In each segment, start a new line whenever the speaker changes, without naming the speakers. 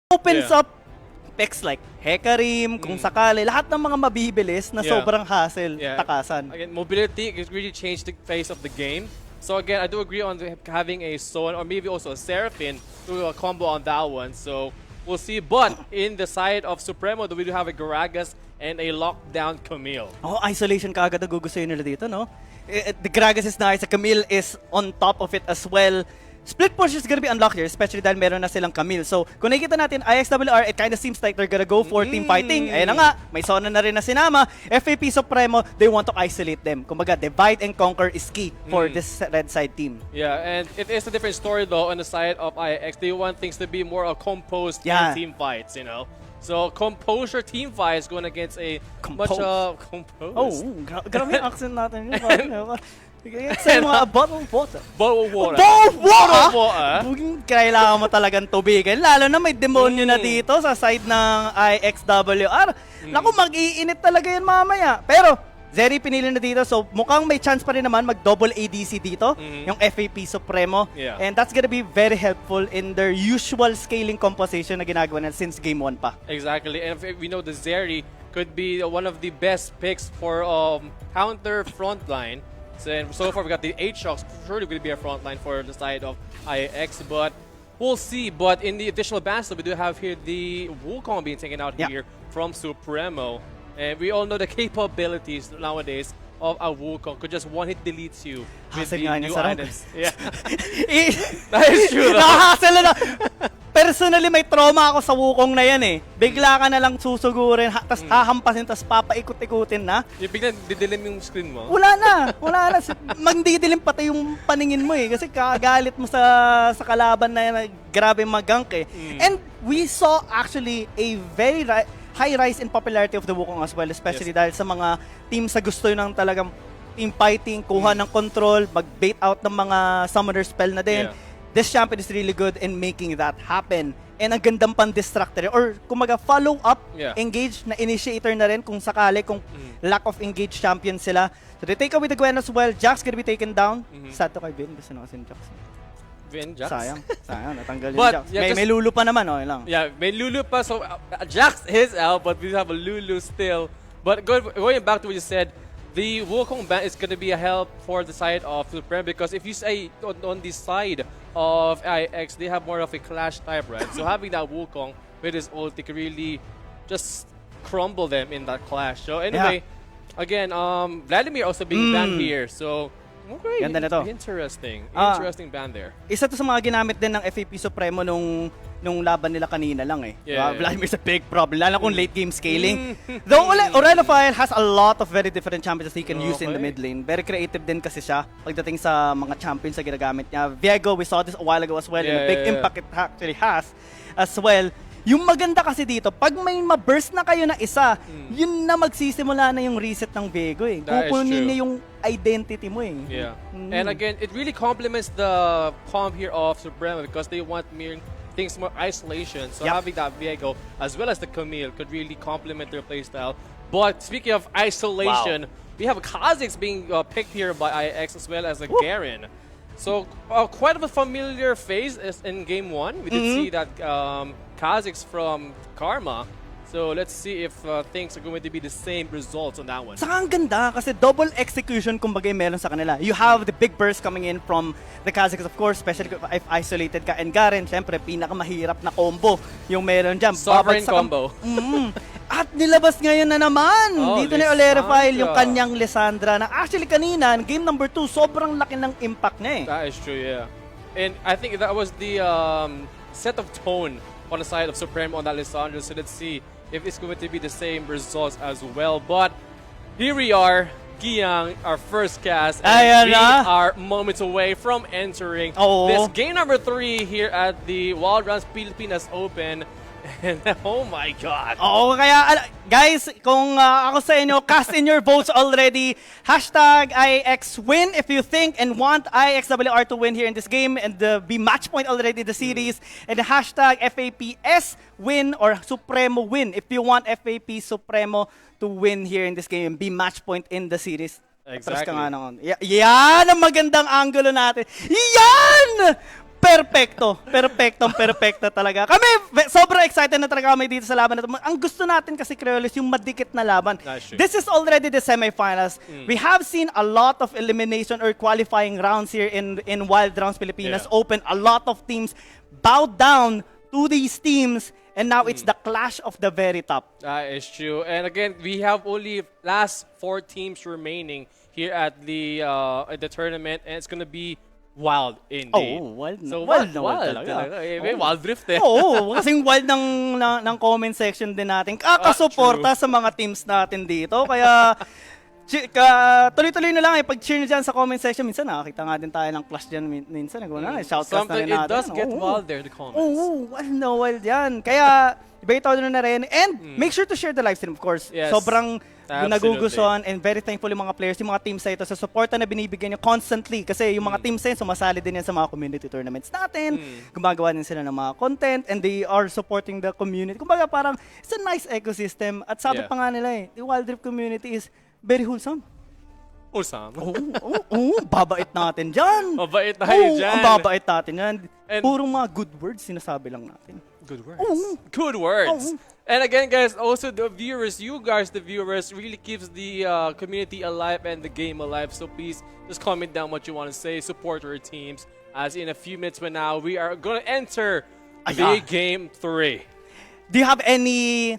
opens up picks like Hecarim, kung sakali, lahat ng mga mabibilis na sobrang hassle, takasan.
Again, mobility has really changed the face of the game. So again, I do agree on having a Son or maybe also a Seraphine to a combo on that one. So we'll see. But in the side of Supremo, we do have a Gragas and a lockdown Camille.
Oh, isolation kaagad ang gugustuhin nila dito, no? The Gragas is nice, the Camille is on top of it as well. Split push is gonna be unlocked here, especially dahil meron na silang Camille. So, kung nakikita natin, IIXWR, it kinda seems like they're gonna go for team fighting. Ayun na nga, may Sona na rin na sinama. FAP Supremo, they want to isolate them. Kumbaga, divide and conquer is key for this red side team.
Yeah, and it is a different story though on the side of IIX. They want things to be more of composed team fights, you know? So, composure team fights going against a much composed.
Oh, grabe yung accent natin yun. Say mga bottle of water.
Bottle of water.
Bottle of water? Kailangan mo talagang tubigan. Lalo na may demonyo na dito sa side ng IIXWR. Naku, mag-iinit talaga yan mamaya. Pero, Zeri pinili na dito. So, mukhang may chance pa rin naman mag-double ADC dito. Yung FAP Supremo. And that's gonna be very helpful in their usual scaling composition na ginagawa na since game 1 pa.
Exactly. And we know the Zeri could be one of the best picks for counter frontline. So far, we got the 8 shocks. Surely going to be a front line for the side of IIX, but we'll see. But in the additional battle, we do have here the Wukong being taken out here from Supremo. And we all know the capabilities nowadays of a Wukong. Could just one-hit delete you with the new items. Yeah. That is true though.
Nakahasel na. Personally, may trauma ako sa Wukong na yan eh. Bigla ka na lang susugurin, tas hahampasin, tas papaikot-ikutin na.
Yung biglang didilim yung screen mo?
Wala na. Magdidilim pati yung paningin mo eh. Kasi kagalit mo sa kalaban na yan, grabe mag-gank eh. And we saw actually a very high rise in popularity of the Wukong as well, especially dahil sa mga teams sa gusto ng talagang team fighting, kuha ng control, mag-bait out ng mga summoner spell na din. This champion is really good in making that happen. And ang gandang pan-distractor or kumaga follow-up, engage na initiator na rin kung sakali, kung lack of engaged champion sila. So they take away the Gwen as well. Jax gonna be taken down. Sad to kay Vin. Gusto na kasi Jax.
Vin, Jax?
Sayang, natanggal yung Jax. May Lulu pa naman, okay lang.
Yeah, may Lulu pa. So Jax is out, but we have a Lulu still. But going back to what you said, the Wukong ban is going to be a help for the side of Supreme because if you say on the side of IIX, they have more of a clash type, right? So having that Wukong with his ulti can really just crumble them in that clash. So anyway, again, Vladimir also being banned here. So okay,
ganda na to.
Interesting ban there.
Isa to sa mga ginamit din ng FAP Supremo nung laban nila kanina lang eh. Vladimir's a big problem, lalo kung late game scaling. Though Aureliophile has a lot of very different champions that he can use in the mid lane. Very creative din kasi siya pagdating sa mga champions na ginagamit niya. Viego, we saw this a while ago as well, and the big impact it actually has as well. Yung maganda kasi dito, pag may ma-burst na kayo na isa, yun na magsisimula na yung reset ng Viego eh. Kukunin niya yung identity mo eh.
And again, it really complements the comp here of Supremo because they want things more isolation. So having that Viego as well as the Camille could really complement their playstyle. But speaking of isolation, we have Kha'Zix being picked here by IIX as well as a Garen. So quite of a familiar face in game 1. We did see that Kha'Zix from Karma. So let's see if things are going to be the same results on that one.
Saka ang ganda kasi double execution kumbaga meron sa kanila. You have the big burst coming in from the Kha'Zix of course, especially if isolated ka. And Garen, syempre, pinakamahirap na combo yung meron dyan.
Sovereign combo.
At nilabas ngayon na naman. Dito ni Aureliophile yung kanyang Lissandra na actually kanina, game number 2, sobrang laki ng impact niya eh.
That is true, yeah. And I think that was the set of tone on the side of Supreme on that Lissandra. So let's see if it's going to be the same results as well. But here we are, Giyang, our first cast, and we are moments away from entering this game number 3 here at the Rounds Pilipinas Open. And oh my God.
Kaya guys, kung ako sa inyo, cast in your votes already. Hashtag IIXWin if you think and want IIXWR to win here in this game and be match point already in the series. And the hashtag FAPS win or Supremo win if you want FAP Supremo to win here in this game and be match point in the series.
Exactly.
Yan ang magandang angulo natin. Yan! Perfecto talaga. Kami, sobrang excited na talaga kami dito sa laban na ito. Ang gusto natin kasi, Creoles, yung madikit na laban. This is already the semifinals. We have seen a lot of elimination or qualifying rounds here in Wild Rounds Pilipinas Open. A lot of teams bowed down to these teams, and now it's the clash of the very top.
That is true. And again, we have only last 4 teams remaining here at the tournament, and it's gonna be wild indeed.
Oh, wild na.
So
Wild
talaga. May wild drift eh.
Oo, kasing wild ng comment section din natin. Kakasuporta sa mga teams natin dito. Kaya tuloy-tuloy na lang pag-cheer nyo dyan sa comment section. Minsan nakakita nga din tayo ng clash dyan. Minsan shoutcast na rin natin.
It does get wild there, the comments.
Oo, wild yan. Kaya ibigay na rin. And make sure to share the live stream, of course.
Yes.
Sobrang
Absolutely.
nagugustuhan and very thankful yung mga players, yung mga teams sa ito sa suporta na binibigyan nyo constantly. Kasi yung mga teams na yun, sumasali din yan sa mga community tournaments natin. Gumagawa din sila ng mga content and they are supporting the community. Kumbaga parang it's a nice ecosystem. At sabi pa nga nila the Wild Rift community is very wholesome.
Wholesome?
Oo, babait natin dyan.
Mabait tayo dyan.
Ang babait natin yan.
And
Purong mga good words sinasabi lang natin.
good words. Good words. And again, guys, also the viewers, you guys, the viewers, really keeps the community alive and the game alive. So please just comment down what you want to say. Support our teams. As in a few minutes from now, we are going to enter the game 3.
Do you have any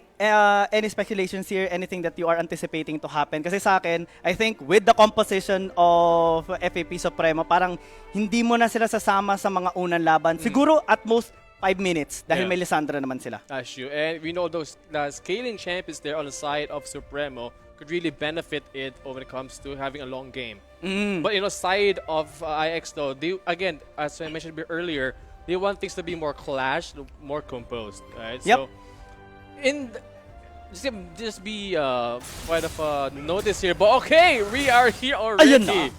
speculations here? Anything that you are anticipating to happen? Kasi sa akin, I think with the composition of FAP Supremo, parang hindi mo na sila sasama sa mga unang laban. Siguro at most 5 minutes dahil may Lissandra naman sila.
That's true. And we know the scaling champions there on the side of Supremo could really benefit it when it comes to having a long game. But side of IX though, they, again, as I mentioned earlier, they want things to be more clashed, more composed. Right?
Yep.
So just be quite of a notice here. But okay, we are here already.
Ayun na.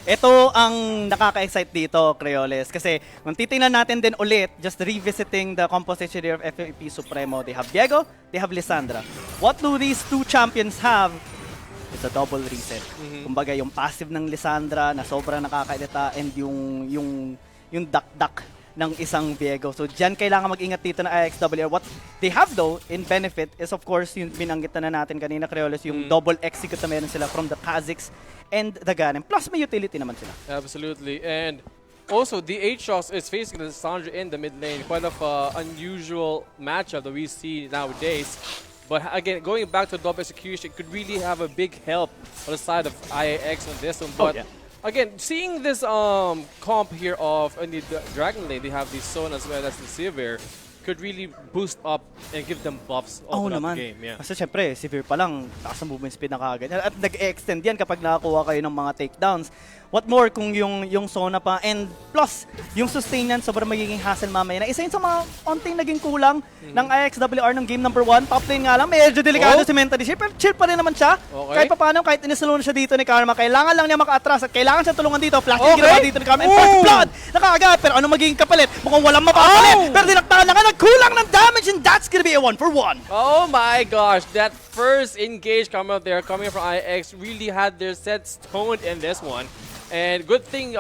Ito ang nakaka-excite dito, Creoles. Kasi kung titingnan natin din ulit, just revisiting the composition of FAP Supremo, they have Diego, they have Lissandra. What do these two champions have? It's a double reset. Kumbaga yung passive ng Lissandra na sobrang nakakailita and yung duck ng isang Diego. So dyan kailangan mag-ingat dito na IIXWR. What they have though in benefit is of course yung binanggit na natin kanina, Creoles, yung double execute na meron sila from the Kazakhs and the Ganem. Plus may utility naman sila.
Absolutely. And also the Aatrox is facing the Lissandra in the mid lane. Quite of unusual matchup that we see nowadays. But again, going back to double execution could really have a big help on the side of IIX on this one. But again, seeing this comp here of the Dragon Lane, they have the Zone as well as the Sivir, could really boost up and give them buffs over the game. Yeah.
Kasi syempre, Sivir pa lang, taas ang movement speed na kagad. At nag-extend yan kapag nakakuha kayo ng mga takedowns. What more kung yung Sona pa, and plus, yung sustain yan, sobrang magiging hassle mamaya. Na isa yun sa mga onting naging kulang ng IIXWR ng game number 1. Top lane nga lang, medyo delikado si Mentally Shape, pero chill pa rin naman siya. Kahit pa paano, kahit inisalo na siya dito ni Karma, kailangan lang niya maka-atras at kailangan siya tulungan dito. Flashing ginawa dito ni Karma, and first blood, nakakaagad. Pero ano magiging kapalit? Mukhang walang mapapalit. Pero dinaktakan na nga, nagkulang ng damage, and that's gonna be a 1-for-1.
Oh my gosh, that first engage coming out there, coming from IX, really had their set stoned in this one. And good thing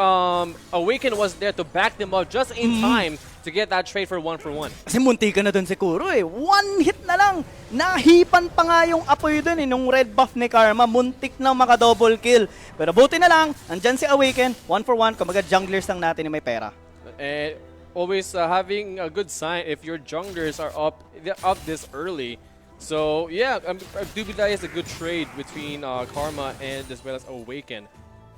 Awaken was there to back them up just in time to get that trade for 1-for-1.
Kasi munti ka na dun siguro One hit na lang. Nahipan pa nga yung apoy dun nung red buff ni Karma. Muntik na maka-double kill. Pero buti na lang, andyan si Awaken. 1-for-1. Kumbaga junglers lang natin yung may pera.
And always having a good sign if your junglers are up this early. So yeah, I do believe that is a good trade between Karma and as well as Awaken.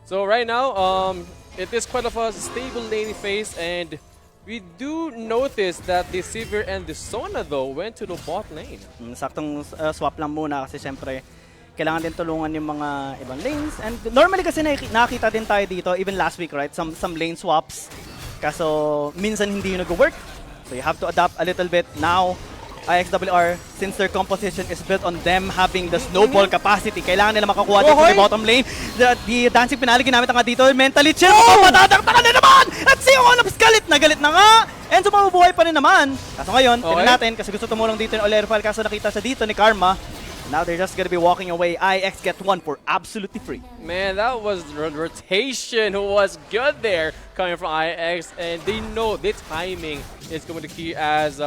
So right now, it is quite of a stable lane phase, and we do notice that the Sivir and the Sona though went to the bot lane.
Saktong swap lang muna kasi syempre kailangan din tulungan yung mga ibang lanes. And normally kasi nakita din tayo dito, even last week, right? Some lane swaps. Kaso minsan hindi yung nag-work. So you have to adapt a little bit now. IIXWR, since their composition is built on them having the snowball capacity, kailangan nila makakuha dito sa bottom lane. The dancing penalty ginamit nga dito, mentally chill, matadaktakan na naman! At si Onops galit na nga! And so mabubuhay pa rin naman. Kaso ngayon, tingnan natin, kasi gusto tumulong dito ni Olerfal, kaso nakita siya dito ni Karma. now they're just gonna be walking away. IX get one for absolutely free.
Man, that was the rotation who was good there coming from IX, and they know the timing is going to key as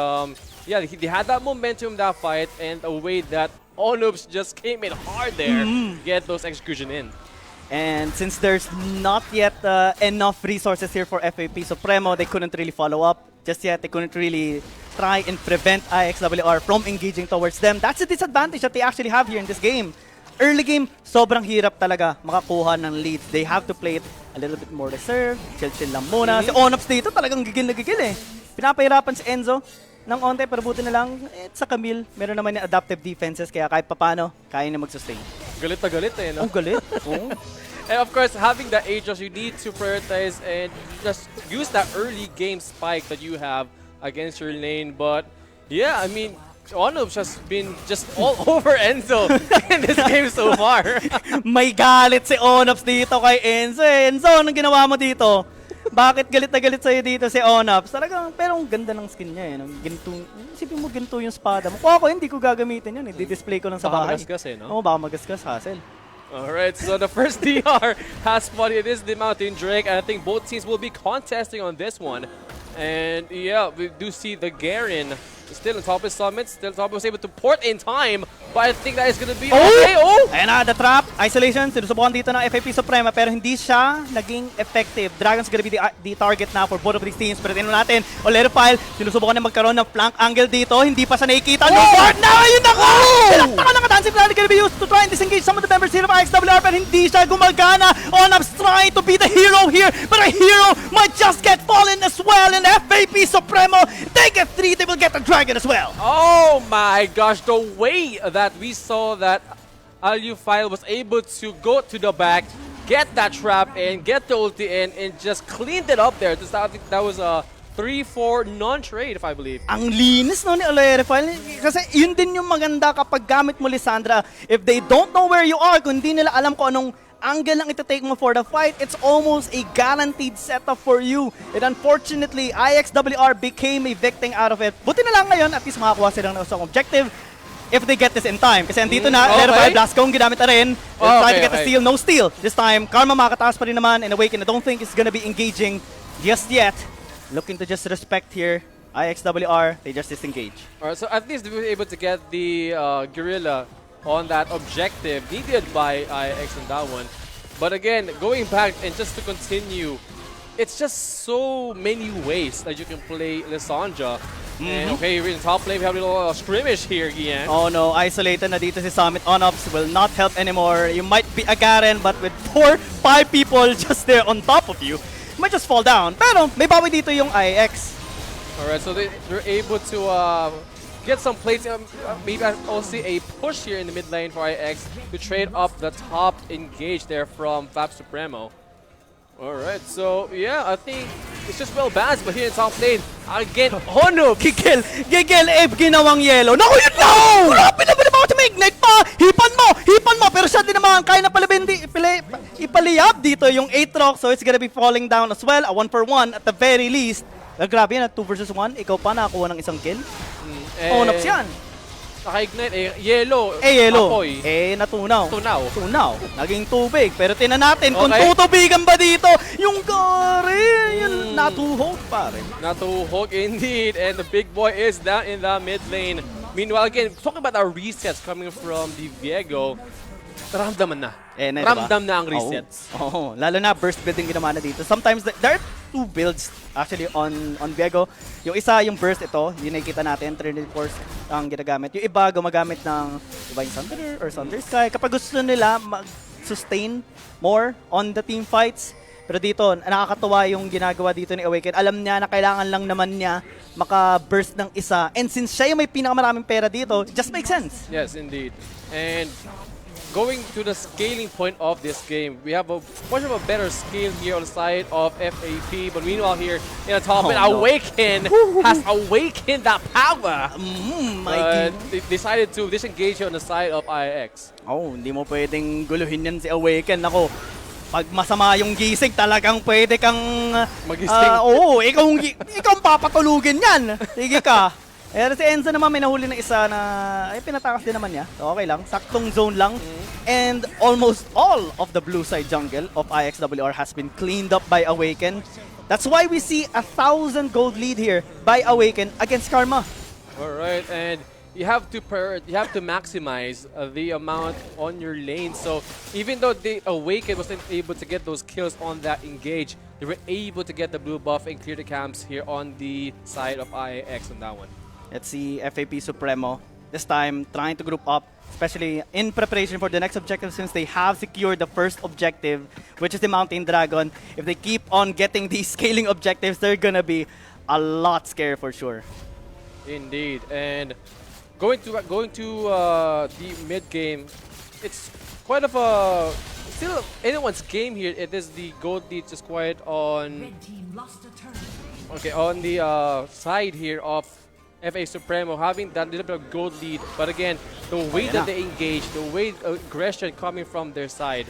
yeah, they had that momentum in that fight, and a way that Onubs just came in hard there to get those execution in.
And since there's not yet enough resources here for FAP Supremo, they couldn't really follow up just yet. They couldn't really try and prevent IIXWR from engaging towards them. That's the disadvantage that they actually have here in this game. Early game, sobrang hirap talaga makakuha ng leads. They have to play it a little bit more reserved. Chill-chill lang muna. Si Onops dito talagang gigil na gigil eh. Pinapahirapan si Enzo ng onte, pero buti na lang sa Camille, meron naman yung adaptive defenses, kaya kahit papano, kaya na mag-sustain.
Galit na galit eh, no?
Oh, galit. Oh.
And of course, having the Aegis, you need to prioritize and just use that early game spike that you have against your lane. But yeah, I mean, Onubs has been just all over Enzo in this game so far.
May galit si Onops dito kay Enzo. Enzo, anong ginawa mo dito? Bakit galit na galit sa'yo dito si Onops? Talagang, pero ang ganda ng skin niya eh. Ginto, isipin mo ginto yung espada mo. Kung ako, hindi ko gagamitin yun eh. Di-display ko lang sa bahay.
Baka magasgas eh, no?
Oo, baka magasgas, hassle.
Alright, so the first DR has spotted. It is the Mountain Drake, and I think both teams will be contesting on this one. And yeah, we do see the Garen still on top of Summit, still top was able to port in time, but I think that is gonna be okay. Oh!
Ayan na, the trap, isolation, sinusubukan dito ng FAP Suprema, pero hindi siya naging effective. Dragon's gonna be the target na for both of these teams, pero tingnan natin, Olerifile, sinusubukan na magkaroon ng flank angle dito, hindi pa siya nakikita. No board na! Ayun na ko! Sinaktakan ng dancing plan gonna be used to try and disengage some of the members here of IIXWR, pero hindi siya gumagana. Onubs trying to be the hero here, but a hero might just get fallen as well, and FAP Supremo, they get 3, they will get the Dragon as well.
Oh my gosh, the way that we saw that Alufile was able to go to the back, get that trap in, get the ulti in, and just cleaned it up there. I think that was a 3-4 non-trade, if I believe.
Ang linis no ni Olerifile. Kasi yun din yung maganda kapag gamit mo Lissandra. If they don't know where you are, kung hindi nila alam kung anong angle lang ito-take mo for the fight, it's almost a guaranteed setup for you. And unfortunately, IIXWR became a victim out of it. Buti na lang ngayon, at least makakuha sila ng isang objective if they get this in time. Kasi andito na, Olerifile, Blast Cone ginamit na rin. They'll try to get the steal, no steal. This time, Karma makataas pa rin naman, and Awaken, I don't think it's gonna be engaging just yet. Looking to just respect here. IIXWR, they just disengage.
Alright, so at least they were able to get the Guerrilla on that objective needed by IX on that one. But again, going back and just to continue, it's just so many ways that you can play Lissandra. And okay, we're in top lane, we have a little scrimmage here, Gian.
Oh no, isolated na dito si Summit. Onops will not help anymore. You might be a Garen, but with 4-5 people just there on top of you, you might just fall down. Pero may bawi dito yung IX.
Alright, so they're able to get some plates, maybe also a push here in the mid lane for IX to trade up the top engage there from FAP Supremo. Alright, so yeah, I think it's just well balanced, but here in top lane, again, Onubs!
Gigil! Gigil! Ginawang yellow. Naku, yun na! Grabe na ba naman ako mag-ignite pa? Hipan mo! Hipan mo! Pero siya din naman, kaya na ipaliyab dito yung Aatrox, so it's gonna be falling down as well. A 1-for-1 at the very least. Grabe yan, 2 versus 1. Ikaw pa nakakuha ng isang kill. Onops yan.
Naka-ignite, yellow.
Yellow.
Apoy.
Natunaw.
Tunaw.
Naging tubig. Pero tinan natin kung tutubigan ba dito yung Garen. Yun, natuhog pa rin.
Natuhog indeed. And the big boy is down in the mid lane. Meanwhile, again, talking about our resets coming from the Viego, ramdaman na. Ramdam na ang resets.
Oo, lalo na burst building ginawa na dito. Sometimes there are 2 builds actually on Viego. Yung isa, yung burst ito, yun nakikita natin, Trinity Force ang ginagamit. Yung iba, gumagamit ng Divine Thunder or Thunder Sky. Kapag gusto nila mag-sustain more on the team fights. Pero dito, nakakatuwa yung ginagawa dito ni Awaken. Alam niya na kailangan lang naman niya maka-burst ng isa. And since siya yung may pinakamaraming pera dito, it just makes sense.
Yes, indeed. And going to the scaling point of this game, we have a much of a better scale here on the side of FAP, but meanwhile here in the top lane, Awaken has awakened that power. They decided to disengage here on the side of IX.
Oh, hindi mo pwedeng guluhin yan si Awaken. Ako, pag masama yung gising, talagang pwede kang
magising.
ikaw ang papatulugin yan. Sige ka. Ayan, si Enzo naman may nahuli na isa na ay pinatakas din naman niya. So, okay lang. Saktong zone lang. And almost all of the blue side jungle of IIXWR has been cleaned up by Awaken. That's why we see 1,000 gold lead here by Awaken against Karma.
Alright, and you have to maximize the amount on your lane. So even though the Awaken wasn't able to get those kills on that engage, they were able to get the blue buff and clear the camps here on the side of IIX on that one.
Let's see FAP Supremo this time trying to group up, especially in preparation for the next objective since they have secured the first objective, which is the Mountain Dragon. If they keep on getting these scaling objectives, they're gonna be a lot scared for sure.
Indeed, and going to the mid game, it's quite of a still anyone's game here. It is the gold lead just quite on on the side here of FA Supremo having that little bit of gold lead, but again, the way that they engage, the way aggression coming from their side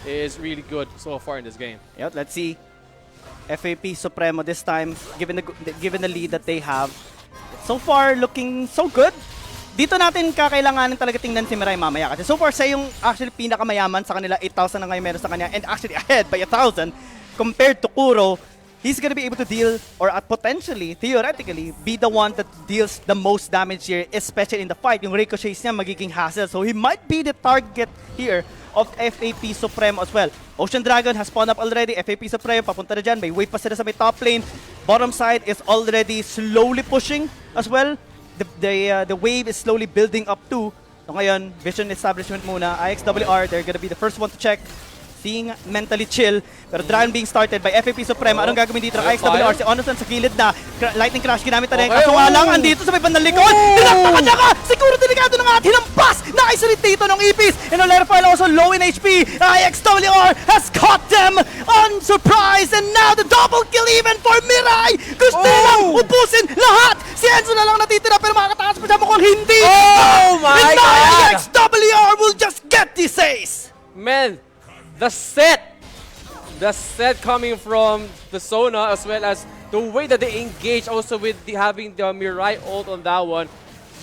is really good so far in this game.
Yep, let's see FAP Supremo this time, given the lead that they have. So far, looking so good. Dito natin kakailanganin talaga tingnan si Mirai mamaya. Kasi so far, siya yung actually pinakamayaman sa kanila. 8,000 na ngayon meron sa kanya. And actually ahead by 1,000 compared to Kuro. He's gonna be able to deal, or potentially, theoretically, be the one that deals the most damage here, especially in the fight. Yung ricochets niya magiging hassle. So he might be the target here of FAP Supremo as well. Ocean Dragon has spawned up already. FAP Supremo, papunta na dyan. May wave pa sila sa may top lane. Bottom side is already slowly pushing as well. The wave is slowly building up too. So ngayon, vision establishment muna. IIXWR, they're gonna be the first one to check. Seeing mentally chill. Pero Dragon being started by FAP Supremo. Anong gagawin dito ng IIXWR? Si Onosan sa gilid na. Lightning Crash ginamit na rin. Kaso nga lang, andito sa may bandang likod. Tinaktakan niya ka! Siguro delikado na nga at hinampas! Na-isolate dito ng EPs. And Olerfile also low in HP. IIXWR has caught them unsurprised. And now the double kill even for Mirai! Gusto nilang ubusin lahat! Si Enzo na lang natitira pero makakatakas pa siya mukhang hindi!
Oh my
and now
God!
IIXWR will just get this ace!
Man, the set coming from the Sona, as well as the way that they engage also with having the Mirai ult on that one.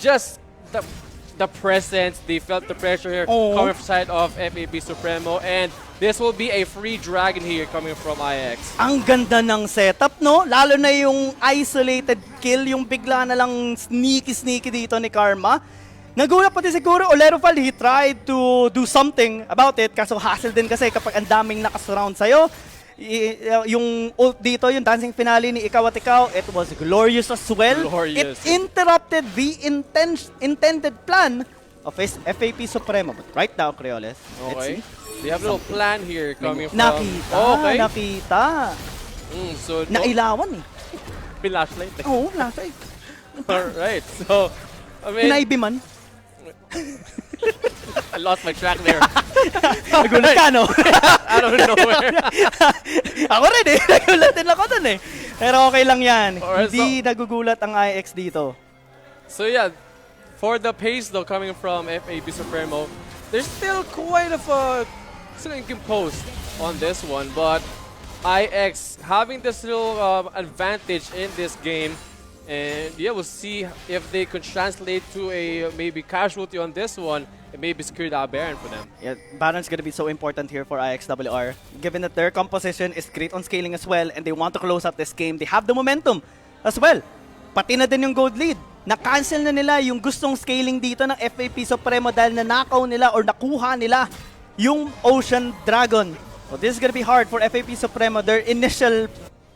Just the presence, they felt the pressure here coming from side of FAP Supremo, and this will be a free dragon here coming from IX.
Ang ganda ng setup, no? Lalo na yung isolated kill, yung bigla na lang sneaky dito ni Karma. Nagulat pati siguro Olerofal, he tried to do something about it, kaso hassle din kasi kapag ang daming nakasurround sa'yo. Yung ult dito, yung dancing finale ni Ikaw at Ikaw, it was glorious as well.
Glorious.
It interrupted the intended plan of FAP Supremo. But right now, Creoles, let's see.
They have a little plan here coming from...
Nakita.
So
Nailawan eh.
Pinlashlight.
Oo, flashlight.
Alright, so... I mean...
Pinaibi man.
I lost my track there.
Nagulat ka, no?
I don't know where.
Ako rin eh. Nagulat din ako dun eh. Pero okay lang yan.
Alright,
Hindi nagugulat ang IX dito.
So yeah, for the pace though coming from FAP Supremo, there's still quite of a still incomposed on this one, but IX having this little advantage in this game. And yeah, we'll see if they could translate to a maybe casualty on this one and maybe secure that Baron for them.
Yeah, Baron's gonna be so important here for IIXWR. Given that their composition is great on scaling as well and they want to close out this game, they have the momentum as well. Pati na din yung gold lead. Na-cancel na nila yung gustong scaling dito ng FAP Supremo dahil nanakaw nila or nakuha nila yung Ocean Dragon. So this is gonna be hard for FAP Supremo. Their initial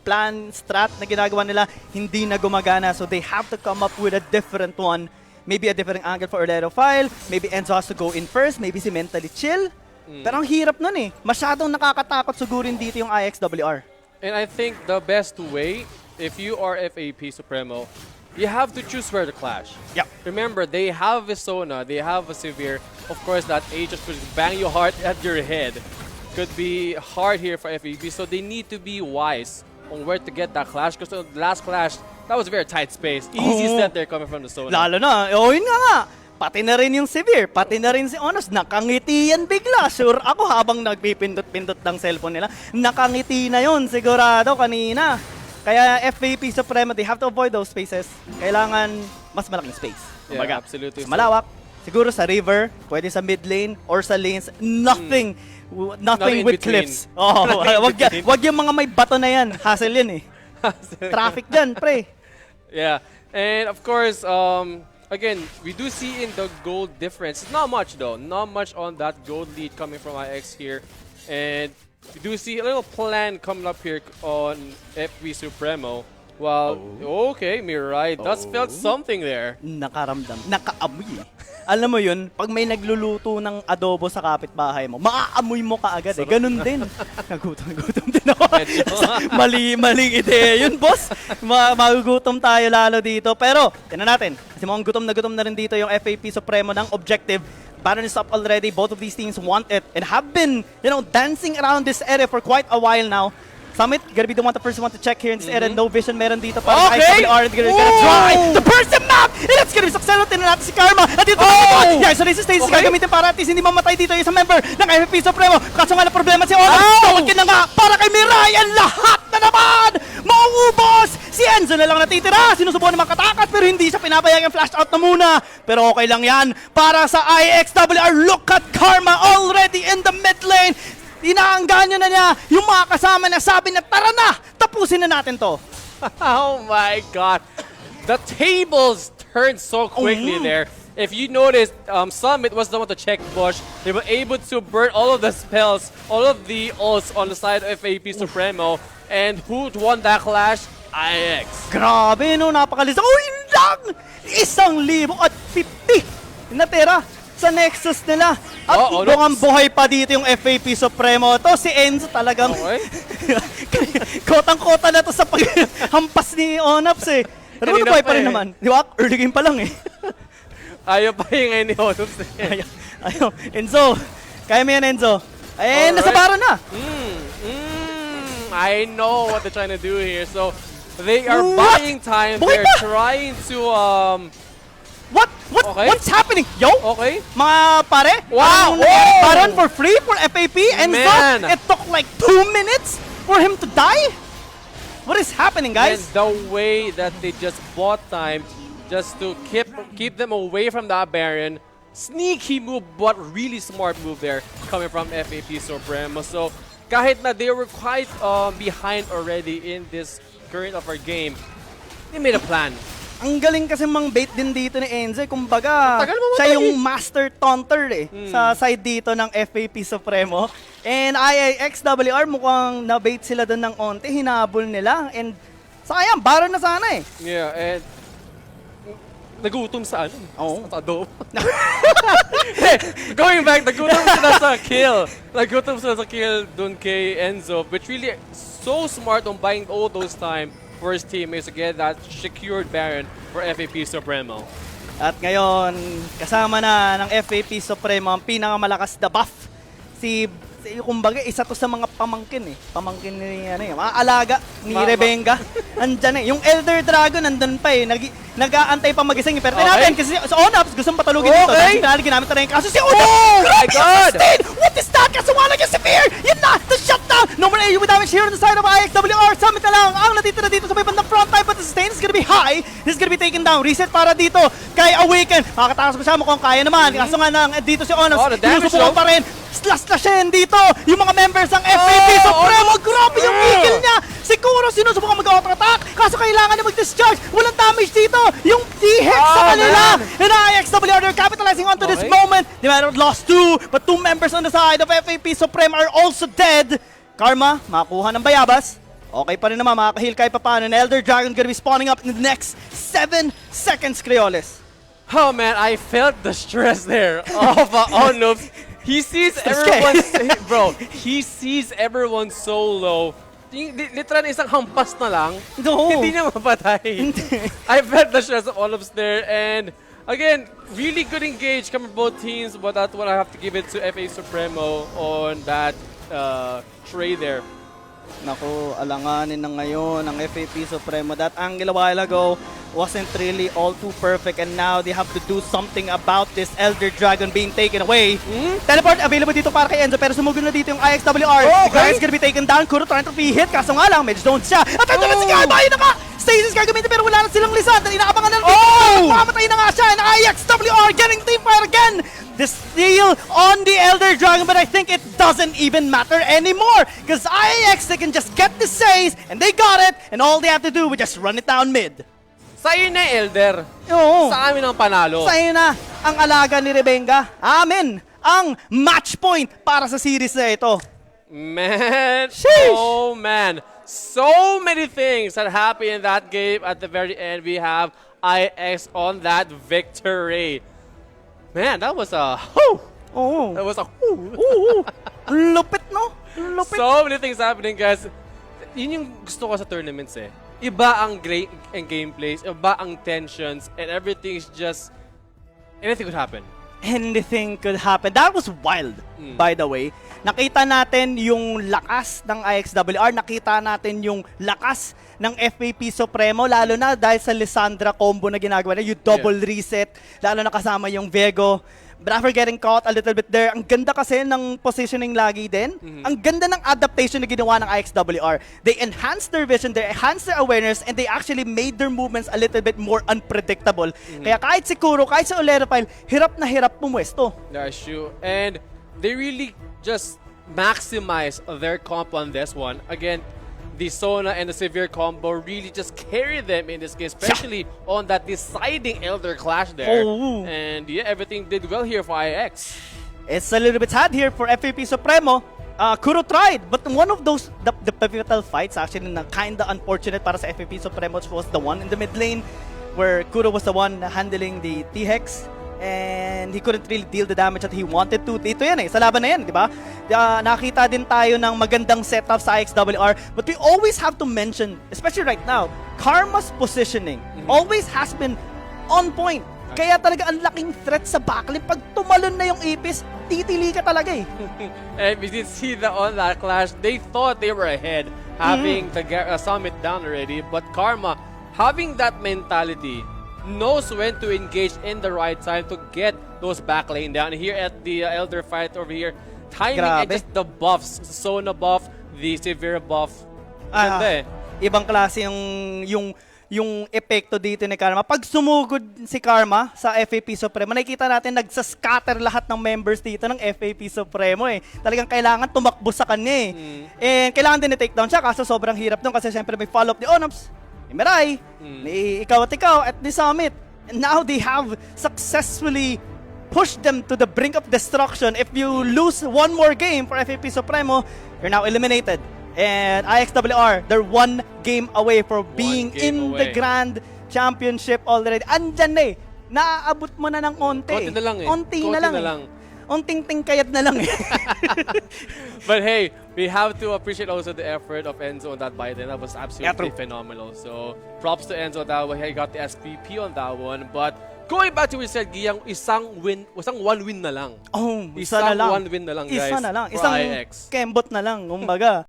plan, strat na ginagawa nila, hindi na gumagana. So they have to come up with a different one. Maybe a different angle for Olerofile. Maybe Enzo has to go in first. Maybe si Mentally Chill. Pero ang hirap nun eh. Masyadong nakakatakot sigurin dito yung IIXWR.
And I think the best way, if you are FAP Supremo, you have to choose where to clash.
Yep.
Remember, they have a Sona, they have a Severe. Of course, that A just could bang your heart at your head. Could be hard here for FAP, so they need to be wise on where to get that clash, because the last clash, that was a very tight space. Easy set there coming from the Sona.
Lalo na, yun nga. Pati na rin yung Severe, pati na rin si Onos, nakangiti yan bigla. Sure ako habang nagpipindot-pindot ng cellphone nila, nakangiti na yun sigurado kanina. Kaya FAP Supremo, they have to avoid those spaces. Kailangan mas malaking space.
Yeah,
Kumbaga,
absolutely.
mas malawak. Siguro sa river, pwede sa mid lane, or sa lanes, nothing
Nothing in
with
between.
cliffs. Oh, wag yung mga may bato na yan. Hassle yan eh. Traffic dyan, pre.
Yeah, and of course, again, we do see in the gold difference. Not much though, not much on that gold lead coming from IX here, and we do see a little plan coming up here on FB Supremo. Well, okay, Mirai does felt something there.
Nakaramdam, nakaamoy eh. Alam mo yun, pag may nagluluto ng adobo sa kapitbahay mo, maaamoy mo kaagad eh. Ganun din. Nagutom din ako. Maling ideya yun, boss. Magugutom tayo lalo dito. Pero, tinan natin. Kasi mukhang gutom na rin dito yung FAP Supremo ng objective. Baron is up already. Both of these teams want it and have been, dancing around this area for quite a while now. Summit, gonna be the first one to check here in this area. No vision meron dito para IIXWR. Gonna try to burst the map! And it's gonna be successful. Tinan natin si Karma. At dito yeah, so this is stasis gagamitin para at least hindi mamatay dito yung isang member ng FAP Supremo. Kaso nga na problema si Ono. Tawag ka na nga para kay Mirai. Ang lahat na naman! Mauubos! Si Enzo na lang natitira. Sinusubukan na makatakas pero hindi siya pinabayag yung flash out na muna. Pero okay lang yan. Para sa IIXWR, look at Karma already in the mid lane. Inaangganyo na niya yung mga kasama na sabi na tara na, tapusin na natin to.
Oh my god. The tables turned so quickly there. If you noticed, Summit was the one to check push. They were able to burn all of the spells, all of the ults on the side of FAP Supremo. And who won that clash? IX.
Grabe no, napakalisa. Oh, yun lang! 1,050 natira sa Nexus nila. At buhay pa dito yung FAP Supremo. To si Enzo talagang kotang-kota na to sa paghampas ni Onaps eh. Pero buhay pa rin naman. Di ba? Early game pa lang eh.
Ayaw pa yung ngayon ni Onaps eh.
Ayaw. Enzo, kaya mo yan Enzo. Eh, nasa Baron na.
I know what they're trying to do here. So, they are buying time. They're trying to
What's happening? Yo?
Okay.
Mga pare?
Wow!
Baron for free for FAP? And so, it took like 2 minutes for him to die? What is happening, guys?
And the way that they just bought time just to keep them away from that Baron. Sneaky move, but really smart move there coming from FAP Supremo. So, kahit na they were quite behind already in this current of our game, they made a plan.
Ang galing kasi mang bait din dito ni Enzo. Kumbaga, siya yung master taunter eh, sa side dito ng FAP Supremo. And IIXWR mukhang na-bait sila doon ng onte, hinabol nila. And sayang, Baron na sana eh.
Yeah, and nagutom sa ano? Sa adobo. Going back, nagutom sila sa kill. Nagutom sila sa kill dun kay Enzo, which really so smart on buying all those time for his teammates to get that secured Baron for FAP Supremo.
At ngayon, kasama na ng FAP Supremo ang pinakamalakas na buff. Kumbaga, isa to sa mga pamangkin eh. Pamangkin ni mga alaga ni Rebenga. Andyan eh. Yung Elder Dragon nandun pa eh. Nag-aantay pa magising. Pero natin kasi sa Onaps gusto patulugin dito. Kasi ginamit na rin yung kaso si Onaps.
Oh my God!
What is that? Kaso wala yung severe. Yun na! The shutdown! Number 8 with damage here on the side of IIXWR. Summit na lang ang natitira dito sa may bandang front line. But the sustain is gonna be high. This is gonna be taken down. Reset para dito kay Awaken. Makakatakas mo siya mukhang kaya naman. Kaso nga lang dito si Onaps. Sinusubukan pa rin. Slash-slashin dito yung mga members ng FAP Supremo. Grabe yung eagle niya. Siguro sinusubukan mag-auto-attack. Kaso kailangan niya mag-discharge. Walang damage dito. Yung D-Hex sa kanila. And IIXWR, they're capitalizing onto this moment. They might have lost 2, but 2 members on the side of FAP Supremo are also dead. Karma, makakuha ng bayabas. Okay pa rin naman, makakahil kahit pa paano. And Elder Dragon gonna be spawning up in the next 7 seconds, Creoles.
Oh man, I felt the stress there of Onops. He sees everyone, bro, he sees everyone so low. Literal isang hampas na lang.
No.
Hindi niya mapatay. I felt the stress of Onops there. And again, really good engage coming from both teams. But that's what I have to give it to FA Supremo on that trade there.
Naku, alanganin na ngayon ang FAP Supremo. That angle a while ago wasn't really all too perfect and now they have to do something about this Elder Dragon being taken away. Teleport available dito para kay Enzo pero sumugod na dito yung IIXWR. The guy is gonna be taken down. Kuro trying to be hit kaso nga lang, medyo don't siya. At ito na si Karma, yun na ka! Stasis gagamitin pero wala na silang lisan. Inaabangan na dito. Namamatay na nga siya, and IIXWR getting team fire again! The steal on the Elder Dragon, but I think it doesn't even matter anymore because IIX, they can just get the saves, and they got it, and all they have to do is just run it down mid.
Sa'yo na, Elder.
Oo.
Sa amin ang panalo.
Sa'yo na ang alaga ni Rebenga. Amen! Ang match point para sa series na ito.
Man,
Sheesh.
oh man. So many things that happened in that game. At the very end, we have IX on that victory. Man, that was a whoo!
Oo.
That was a whoo!
Oo. Lupit, no? Lupit.
So many things happening, guys. Yun yung gusto ko sa tournaments eh. Iba ang gameplays, iba ang tensions, and everything is just... Anything could happen.
Anything could happen. That was wild, by the way. Nakita natin yung lakas ng IIXWR, nakita natin yung lakas ng FAP Supremo, lalo na dahil sa Lissandra combo na ginagawa na, yung double reset, lalo na kasama yung Viego. But after getting caught a little bit there, ang ganda kasi ng positioning lagi din. Ang ganda ng adaptation na ginawa ng IIXWR. They enhanced their vision, they enhanced their awareness, and they actually made their movements a little bit more unpredictable. Kaya kahit si Kuro, kahit si Oleropile, hirap na hirap pumwesto.
That's true. And they really just maximize their comp on this one. Again, the Sona and the Severe combo really just carry them in this game, especially on that deciding Elder Clash there.
Oh.
And yeah, everything did well here for IX.
It's a little bit sad here for FAP Supremo. Kuro tried, but one of those, the pivotal fights actually na kinda unfortunate para sa FAP Supremo was the one in the mid lane where Kuro was the one handling the T-Hex and he couldn't really deal the damage that he wanted to. Dito yan eh, sa laban na yan, di ba? Nakita din tayo ng magandang setup sa IIXWR, but we always have to mention, especially right now, Karma's positioning always has been on point. Kaya talaga ang laking threat sa backlane. Pag tumalon na yung Ipis, titili ka talaga eh.
And we did see that on that clash, they thought they were ahead, having the Summit down already, but Karma, having that mentality, knows when to engage in the right time to get those back lane down. Here at the Elder fight over here, timing and just the buffs, Sona buff, the Severe buff. Ganda eh.
Ibang klase yung epekto dito ni Karma. Pag sumugod si Karma sa FAP Supremo, nakikita natin nagsascatter lahat ng members dito ng FAP Supremo eh. Talagang kailangan tumakbo sa kanya eh. And kailangan din i-take down siya kaso sobrang hirap doon kasi syempre may follow-up ni Onops, ni Mirai, ni ikaw at ikaw at ni Summit. And now they have successfully pushed them to the brink of destruction. If you lose one more game for FAP Supremo, you're now eliminated. And IIXWR, they're one game away for being in the Grand Championship already. Andyan na eh. Naaabot mo na ng onti.
Konti na lang eh.
Onti na lang. Onting kayad na lang eh.
But hey, we have to appreciate also the effort of Enzo on that buy then. That was absolutely phenomenal. So props to Enzo on that one. He got the SPP on that one. But going back to what you said, Giyang, isang one win na lang.
Oh, isa na lang.
One win na lang, guys.
Isa na lang.
For
Isang
IX.
kembot na lang, kumbaga.